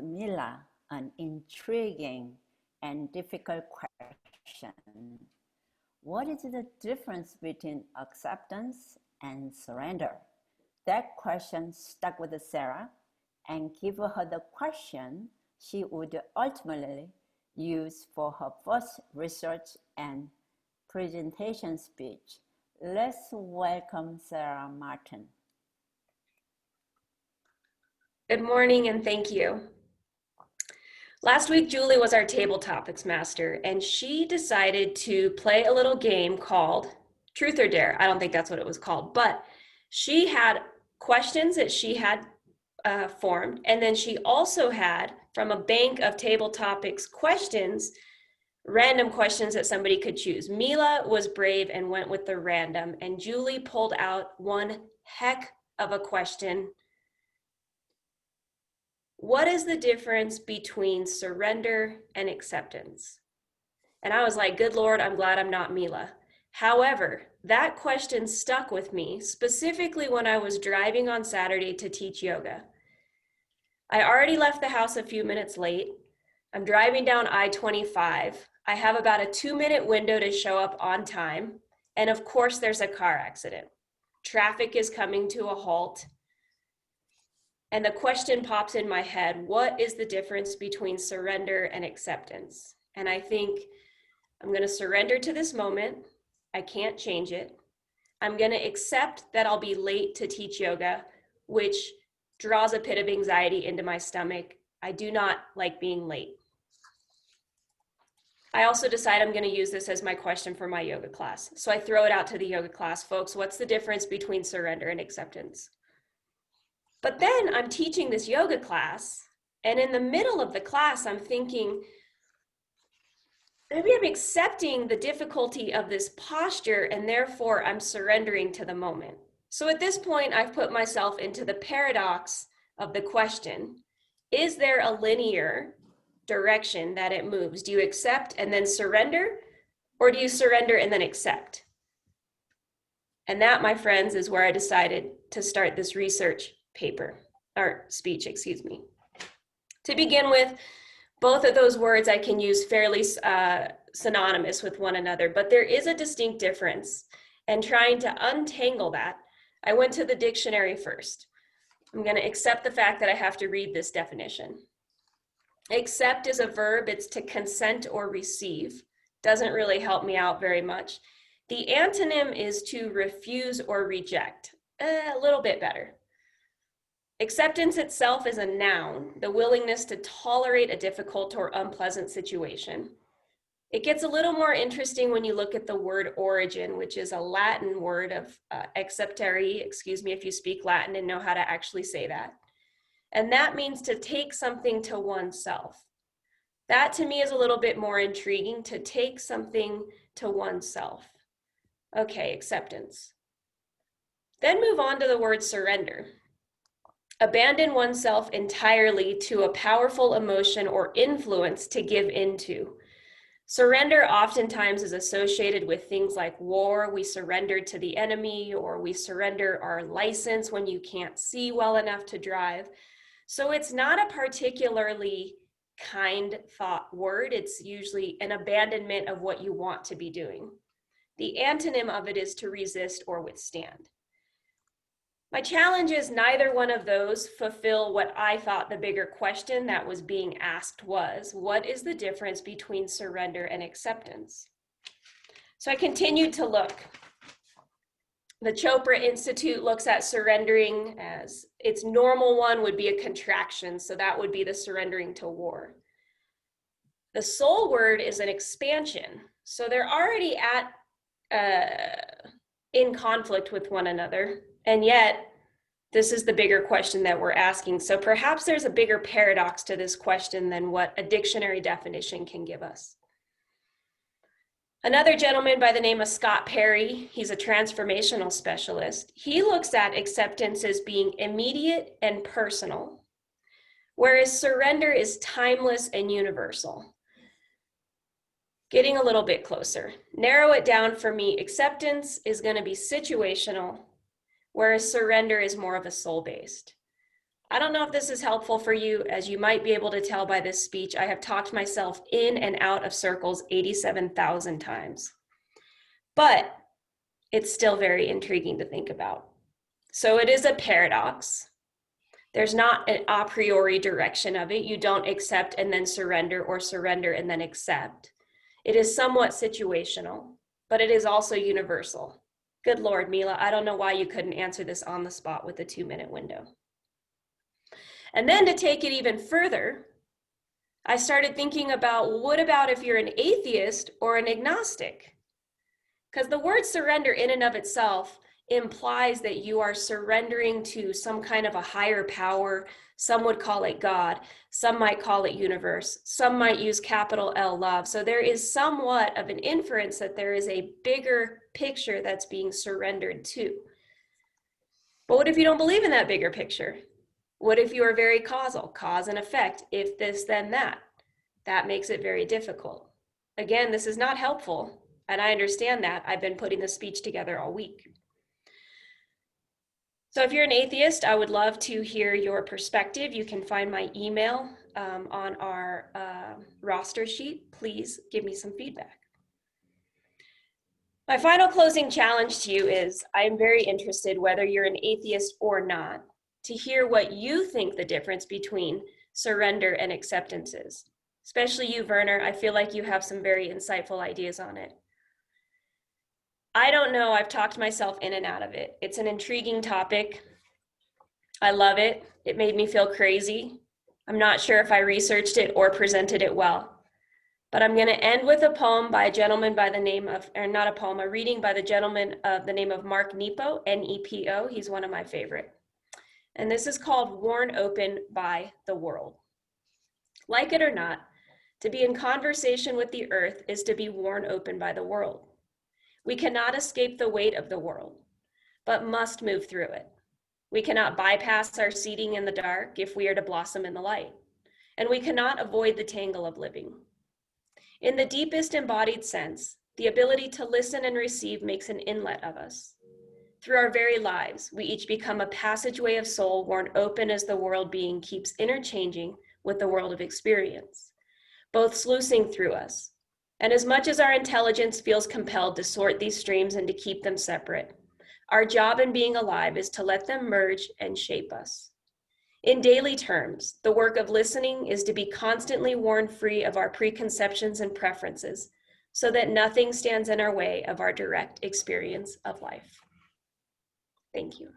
Mila an intriguing and difficult question. What is the difference between acceptance and surrender? That question stuck with Sarah and gave her the question she would ultimately use for her first research and presentation speech. Let's welcome Sarah Martin. Good morning and thank you. Last week, Julie was our table topics master, and she decided to play a little game called Truth or Dare. I don't think that's what it was called, but she had questions that she had formed, and then she also had, from a bank of table topics questions, random questions that somebody could choose. Mila was brave and went with the random, and Julie pulled out one heck of a question. What is the difference between surrender and acceptance? And I was like, good Lord, I'm glad I'm not Mila. However, that question stuck with me, specifically when I was driving on Saturday to teach yoga. I already left the house a few minutes late. I'm driving down I-25. I have about a 2-minute window to show up on time. And of course, there's a car accident. Traffic is coming to a halt. And the question pops in my head, what is the difference between surrender and acceptance? And I think I'm going to surrender to this moment. I can't change it. I'm going to accept that I'll be late to teach yoga, which draws a pit of anxiety into my stomach. I do not like being late. I also decide I'm going to use this as my question for my yoga class. So I throw it out to the yoga class, folks, what's the difference between surrender and acceptance? But then I'm teaching this yoga class, and in the middle of the class, I'm thinking, maybe I'm accepting the difficulty of this posture, and therefore I'm surrendering to the moment. So at this point, I've put myself into the paradox of the question, is there a linear direction that it moves? Do you accept and then surrender, or do you surrender and then accept? And that, my friends, is where I decided to start this research paper, or speech, excuse me. To begin with, both of those words I can use fairly synonymous with one another, but there is a distinct difference. And trying to untangle that, I went to the dictionary first. I'm going to accept the fact that I have to read this definition. Accept is a verb, it's to consent or receive. Doesn't really help me out very much. The antonym is to refuse or reject. A little bit better. Acceptance itself is a noun, the willingness to tolerate a difficult or unpleasant situation. It gets a little more interesting when you look at the word origin, which is a Latin word of acceptare, excuse me if you speak Latin and know how to actually say that. And that means to take something to oneself. That to me is a little bit more intriguing, to take something to oneself. Okay, acceptance. Then move on to the word surrender. Abandon oneself entirely to a powerful emotion or influence to give into. Surrender oftentimes is associated with things like war. We surrender to the enemy, or we surrender our license when you can't see well enough to drive. So it's not a particularly kind thought word. It's usually an abandonment of what you want to be doing. The antonym of it is to resist or withstand. My challenge is neither one of those fulfill what I thought the bigger question that was being asked was, what is the difference between surrender and acceptance? So I continued to look. The Chopra Institute looks at surrendering as its normal one would be a contraction, so that would be the surrendering to war. The soul word is an expansion, so they're already in conflict with one another. And yet, this is the bigger question that we're asking. So perhaps there's a bigger paradox to this question than what a dictionary definition can give us. Another gentleman by the name of Scott Perry, he's a transformational specialist. He looks at acceptance as being immediate and personal, whereas surrender is timeless and universal. Getting a little bit closer. Narrow it down for me. Acceptance is going to be situational, whereas surrender is more of a soul-based. I don't know if this is helpful for you. As you might be able to tell by this speech, I have talked myself in and out of circles 87,000 times. But it's still very intriguing to think about. So it is a paradox. There's not an a priori direction of it. You don't accept and then surrender, or surrender and then accept. It is somewhat situational, but it is also universal. Good Lord, Mila, I don't know why you couldn't answer this on the spot with a 2-minute window. And then to take it even further, I started thinking about, what about if you're an atheist or an agnostic? Because the word surrender in and of itself implies that you are surrendering to some kind of a higher power. Some would call it God. Some might call it universe. Some might use capital L, love. So there is somewhat of an inference that there is a bigger picture that's being surrendered to. But what if you don't believe in that bigger picture? What if you are very causal, cause and effect, if this, then that? That makes it very difficult. Again, this is not helpful. And I understand that. I've been putting the speech together all week. So if you're an atheist, I would love to hear your perspective. You can find my email on our roster sheet. Please give me some feedback. My final closing challenge to you is, I am very interested, whether you're an atheist or not, to hear what you think the difference between surrender and acceptance is. Especially you, Werner. I feel like you have some very insightful ideas on it. I don't know. I've talked myself in and out of it. It's an intriguing topic. I love it. It made me feel crazy. I'm not sure if I researched it or presented it well. But I'm going to end with a poem by a gentleman by the name of, or not a poem, a reading by the gentleman of the name of Mark Nepo, N-E-P-O. He's one of my favorite. And this is called Worn Open by the World. Like it or not, to be in conversation with the earth is to be worn open by the world. We cannot escape the weight of the world, but must move through it. We cannot bypass our seating in the dark if we are to blossom in the light, and we cannot avoid the tangle of living. In the deepest embodied sense, the ability to listen and receive makes an inlet of us. Through our very lives, we each become a passageway of soul worn open as the world being keeps interchanging with the world of experience, both sluicing through us. And as much as our intelligence feels compelled to sort these streams and to keep them separate, our job in being alive is to let them merge and shape us. In daily terms, the work of listening is to be constantly worn free of our preconceptions and preferences, so that nothing stands in our way of our direct experience of life. Thank you.